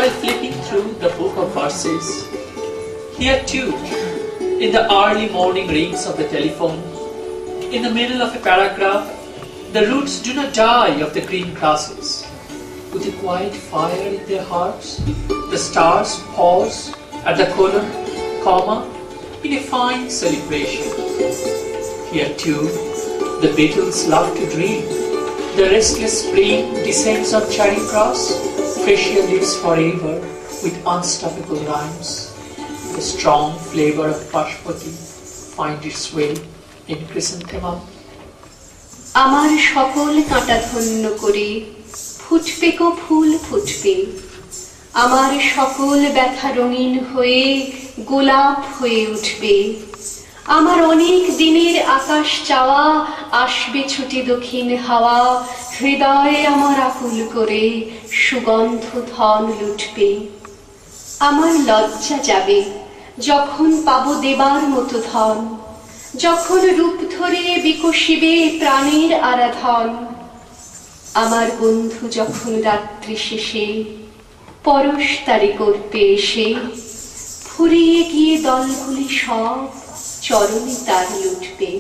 while flipping through the book of verses. Here too, in the early morning rings of the telephone, in the middle of a paragraph, the roots do not die of the green grasses. With a quiet fire in their hearts, the stars pause at the colon, comma, in a fine celebration. Here too, the beetles love to dream. The restless spring descends on Charing Cross, Freshia lives forever with unstoppable rhymes. The strong flavor of Pashpati finds its way in chrysanthemum. আমার সকল কাঁটা ধন্য করে ফুটবে গো ফুল ফুটবে, আমার সকল ব্যথা রঙিন হয়ে গোলাপ হয়ে উঠবে। আমার অনেক দিনের আকাশ চাওয়া আসবে ছুটে দক্ষিণ হাওয়া, হৃদয়ে আমার আকুল করে সুগন্ধ ধন লুটবে। আমার লজ্জা যাবে যখন পাবো দেবার মতো ধন, যখন রূপ ধরে বিকশিবে প্রাণের আরাধন। আমার বন্ধু যখন রাত্রি শেষে পরশ তারে করতে এসে, ফুরিয়ে গিয়ে দলগুলি সব চরণে তার লুটবে।